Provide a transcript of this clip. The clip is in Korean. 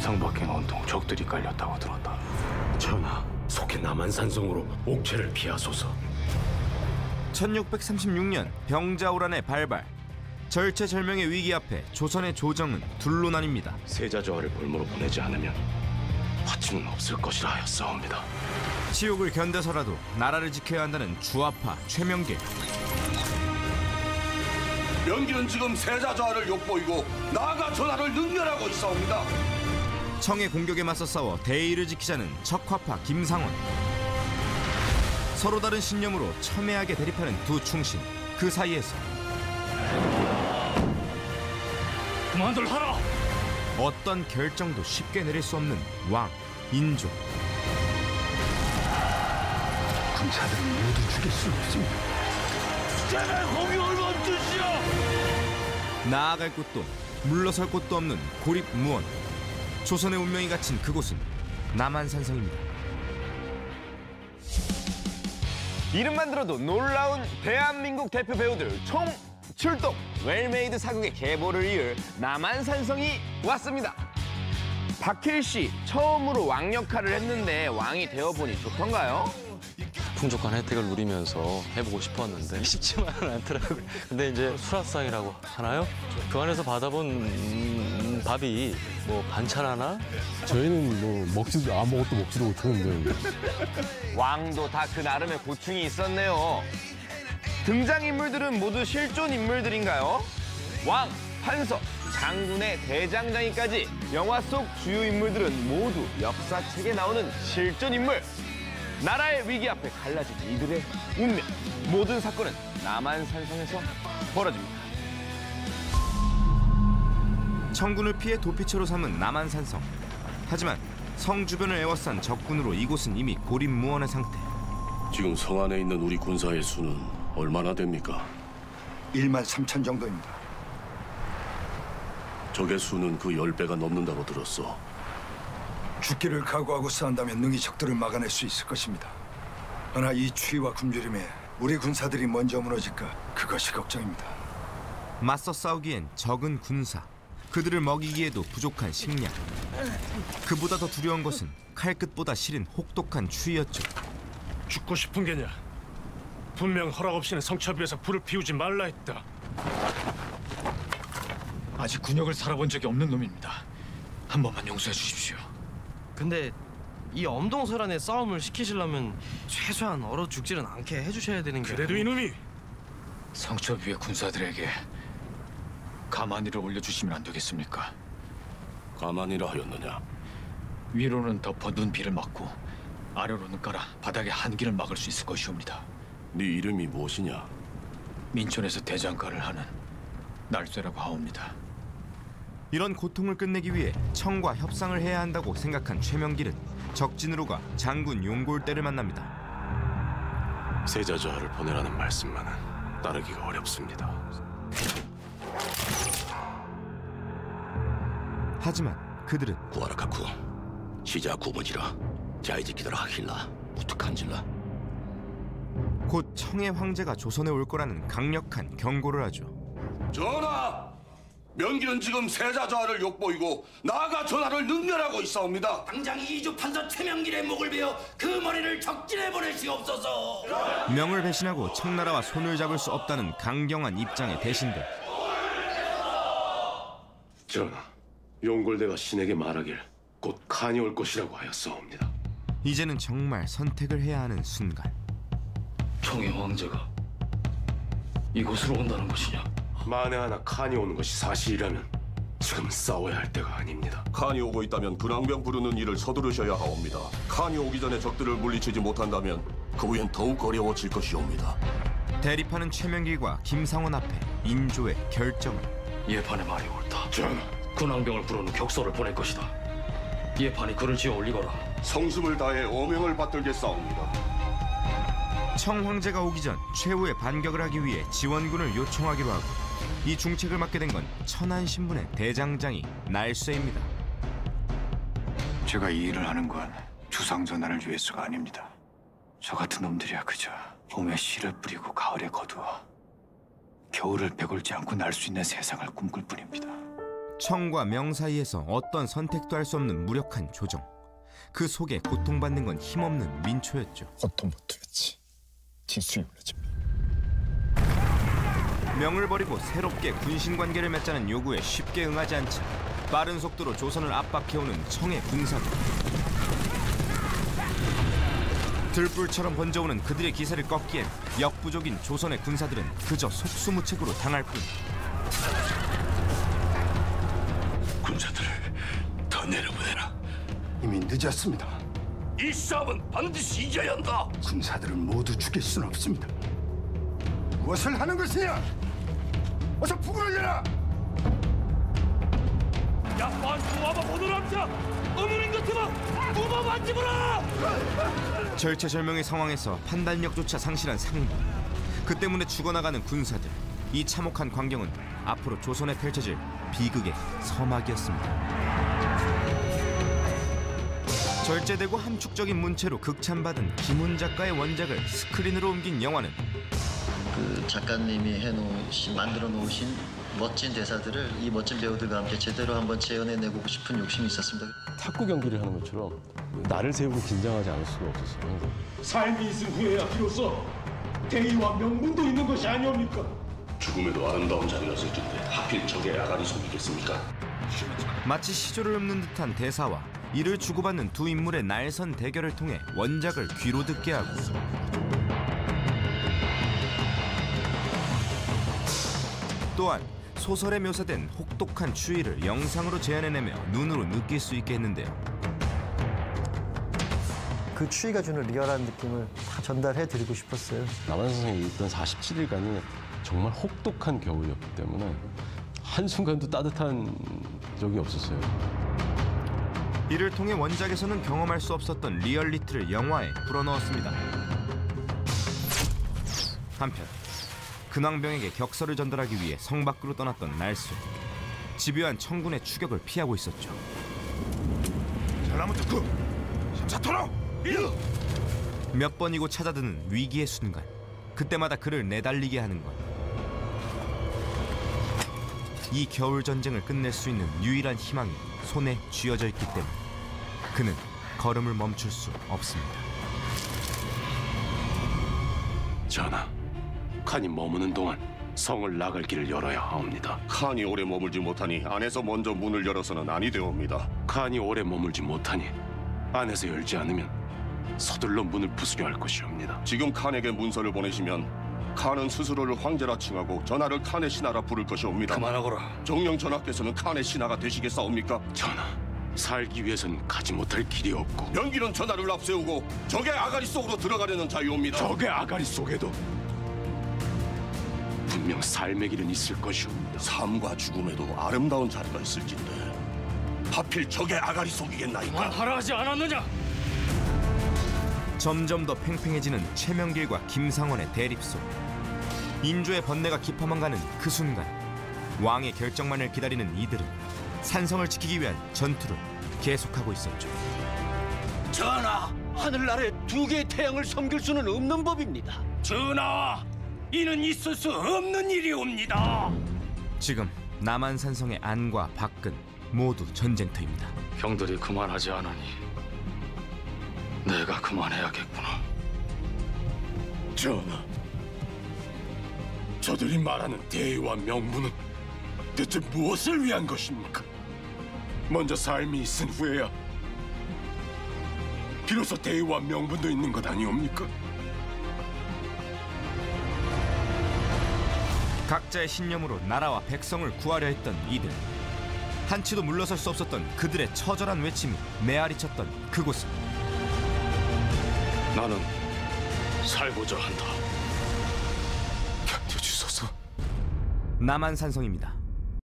성밖엔 온통 적들이 깔렸다고 들었다. 전하, 속히 남한산성으로 옥체를 피하소서. 1636년 병자호란의 발발. 절체절명의 위기 앞에 조선의 조정은 둘로 나뉩니다. 세자조화를 볼모로 보내지 않으면 화치는 없을 것이라 하였사옵니다. 치욕을 견뎌서라도 나라를 지켜야 한다는 주아파 최명길. 명기는 지금 세자조화를 욕보이고 나아가 전하를 능멸하고 있사옵니다. 청의 공격에 맞서 싸워 대의를 지키자는 척화파 김상원. 서로 다른 신념으로 첨예하게 대립하는 두 충신. 그 사이에서 그만들 하라! 어떤 결정도 쉽게 내릴 수 없는 왕, 인조. 군사들은 모두 죽일 수 없습니다. 제발 공이 얼마나 뜻이야! 나아갈 곳도 물러설 곳도 없는 고립무원. 조선의 운명이 갇힌 그곳은 남한산성입니다. 이름만 들어도 놀라운 대한민국 대표 배우들 총 출동! 웰메이드 사극의 계보를 이을 남한산성이 왔습니다. 박해일 씨 처음으로 왕 역할을 했는데 왕이 되어보니 좋던가요? 풍족한 혜택을 누리면서 해보고 싶었는데 쉽지만은 않더라고요. 근데 이제 수라상이라고 하나요? 그 안에서 받아본 밥이 뭐 반찬 하나? 저희는 뭐 아무것도 먹지도 못하는데. 왕도 다 그 나름의 고충이 있었네요. 등장인물들은 모두 실존 인물들인가요? 왕, 판서, 장군의 대장장이까지 영화 속 주요 인물들은 모두 역사책에 나오는 실존 인물. 나라의 위기 앞에 갈라진 이들의 운명. 모든 사건은 남한산성에서 벌어집니다. 청군을 피해 도피처로 삼은 남한산성. 하지만 성 주변을 에워싼 적군으로 이곳은 이미 고립무원의 상태. 지금 성 안에 있는 우리 군사의 수는 얼마나 됩니까? 1만 3천 정도입니다. 적의 수는 그 10배가 넘는다고 들었어. 죽기를 각오하고 싸운다면 능히 적들을 막아낼 수 있을 것입니다. 그러나 이 추위와 굶주림에 우리 군사들이 먼저 무너질까 그것이 걱정입니다. 맞서 싸우기엔 적은 군사. 그들을 먹이기에도 부족한 식량. 그보다 더 두려운 것은 칼끝보다 시린 혹독한 추위였죠. 죽고 싶은 게냐? 분명 허락 없이는 성첩 위에서 불을 피우지 말라 했다. 아직 군역을 살아본 적이 없는 놈입니다. 한 번만 용서해 주십시오. 근데 이 엄동설안에 싸움을 시키시려면 최소한 얼어 죽지는 않게 해주셔야 되는 게. 그래도 이놈이 성첩 위의 군사들에게 가만히를 올려주시면 안 되겠습니까? 가만히라 하였느냐? 위로는 덮어 눈비를 막고 아래로는 깔아 바닥에 한기를 막을 수 있을 것이옵니다. 네 이름이 무엇이냐? 민촌에서 대장가를 하는 날쇠라고 하옵니다. 이런 고통을 끝내기 위해 청과 협상을 해야 한다고 생각한 최명길은 적진으로 가 장군 용골대를 만납니다. 세자조화를 보내라는 말씀만은 따르기가 어렵습니다. 하지만 그들은 구아라카쿠 시자 구버지라 자이지키더라 하킬라 무특한질라. 곧 청의 황제가 조선에 올 거라는 강력한 경고를 하죠. 전하! 명기는 지금 세자조화를 욕보이고 나아가 전하를 능멸하고 있사옵니다. 당장 이주 판서 최명길의 목을 베어 그 머리를 적진에 보내시옵소서. 명을 배신하고 청나라와 손을 잡을 수 없다는 강경한 입장의 대신들. 전하, 용골대가 신에게 말하길 곧 칸이 올 것이라고 하였사옵니다. 이제는 정말 선택을 해야 하는 순간. 청의 황제가 이곳으로 온다는 것이냐? 만에 하나 칸이 오는 것이 사실이라면 지금은 싸워야 할 때가 아닙니다. 칸이 오고 있다면 군왕병 부르는 일을 서두르셔야 하옵니다. 칸이 오기 전에 적들을 물리치지 못한다면 그 후엔 더욱 어려워질 것이옵니다. 대립하는 최명길과 김상원 앞에 인조의 결정은. 예판의 말이 옳다. 전하, 군왕병을 부르는 격서를 보낼 것이다. 예판이 글을 지어 올리거라. 성습을 다해 어명을 받들겠사옵니다. 청 황제가 오기 전 최후의 반격을 하기 위해 지원군을 요청하기로 하고 이 중책을 맡게 된 건 천안신분의 대장장이 날쇠입니다. 제가 이 일을 하는 건 주상전하를 위해서가 아닙니다. 저 같은 놈들이야 그저 봄에 씨를 뿌리고 가을에 거두어 겨울을 배골지 않고 날 수 있는 세상을 꿈꿀 뿐입니다. 청과 명 사이에서 어떤 선택도 할 수 없는 무력한 조정. 그 속에 고통받는 건 힘없는 민초였죠. 어떤 못들었지. 진술이 올라지. 명을 버리고 새롭게 군신 관계를 맺자는 요구에 쉽게 응하지 않자 빠른 속도로 조선을 압박해오는 청의 군사들. 들불처럼 번져오는 그들의 기세를 꺾기엔 역부족인 조선의 군사들은 그저 속수무책으로 당할 뿐. 군사들을 더 내려보내라. 이미 늦었습니다. 이 싸움은 반드시 이겨야 한다. 군사들을 모두 죽일 수는 없습니다. 무엇을 하는 것이냐? 어서 북을 열라! 야, 와봐 오늘 함자. 어머님 같으면 부모 만지부라. 절체절명의 상황에서 판단력조차 상실한 상부. 그 때문에 죽어나가는 군사들. 이 참혹한 광경은 앞으로 조선에 펼쳐질 비극의 서막이었습니다. 절제되고 함축적인 문체로 극찬받은 김훈 작가의 원작을 스크린으로 옮긴 영화는 그 작가님이 만들어 놓으신 멋진 대사들을 이 멋진 배우들과 함께 제대로 한번 재현해내고 싶은 욕심이 있었습니다. 탁구 경기를 하는 것처럼 나를 세우고 긴장하지 않을 수가 없었어요. 삶이 있은 후에야 비로소 대의와 명분도 있는 것이 아니옵니까? 죽음에도 아름다운 자리였을 텐데 하필 적의 아가리 속이겠습니까? 마치 시조를 읊는 듯한 대사와 이를 주고받는 두 인물의 날선 대결을 통해 원작을 귀로 듣게 하고 또한 소설에 묘사된 혹독한 추위를 영상으로 재현해내며 눈으로 느낄 수 있게 했는데요. 그 추위가 주는 리얼한 느낌을 다 전달해드리고 싶었어요. 남한 선생이 있던 47일간이 정말 혹독한 겨울이었기 때문에 한순간도 따뜻한 적이 없었어요. 이를 통해 원작에서는 경험할 수 없었던 리얼리티를 영화에 불어넣었습니다. 한편 근왕병에게 격서를 전달하기 위해 성 밖으로 떠났던 날수. 집요한 청군의 추격을 피하고 있었죠. 몇 번이고 찾아드는 위기의 순간. 그때마다 그를 내달리게 하는 것. 이 겨울 전쟁을 끝낼 수 있는 유일한 희망이 손에 쥐어져 있기 때문에 그는 걸음을 멈출 수 없습니다. 전하, 칸이 머무는 동안 성을 나갈 길을 열어야 하옵니다. 칸이 오래 머물지 못하니 안에서 먼저 문을 열어서는 아니 되옵니다. 칸이 오래 머물지 못하니 안에서 열지 않으면 서둘러 문을 부수려 할 것이옵니다. 지금 칸에게 문서를 보내시면 칸은 스스로를 황제라 칭하고 전하를 칸의 신하라 부를 것이옵니다. 그만하거라. 정령 전하께서는 칸의 신하가 되시겠사옵니까? 전하, 살기 위해선 가지 못할 길이 없고 명기는 전하를 앞세우고 적의 아가리 속으로 들어가려는 자유옵니다. 적의 아가리 속에도 분명 삶의 길은 있을 것이옵니다. 삶과 죽음에도 아름다운 자리가 있을진데 하필 적의 아가리 속이겠나이까? 하라 하지 않았느냐? 점점 더 팽팽해지는 최명길과 김상원의 대립속. 인조의 번뇌가 깊어만 가는 그 순간 왕의 결정만을 기다리는 이들은 산성을 지키기 위한 전투를 계속하고 있었죠. 전하, 하늘 아래 두 개의 태양을 섬길 수는 없는 법입니다. 전하, 이는 있을 수 없는 일이옵니다. 지금 남한 산성의 안과 밖은 모두 전쟁터입니다. 형들이 그만하지 않으니 내가 그만해야겠구나. 전하, 저들이 말하는 대의와 명분은 대체 무엇을 위한 것입니까? 먼저 삶이 있은 후에야 비로소 대의와 명분도 있는 것 아니옵니까? 각자의 신념으로 나라와 백성을 구하려 했던 이들. 한치도 물러설 수 없었던 그들의 처절한 외침이 메아리쳤던 그곳은 나는 살고자 한다. 견뎌주소서. 남한 산성입니다.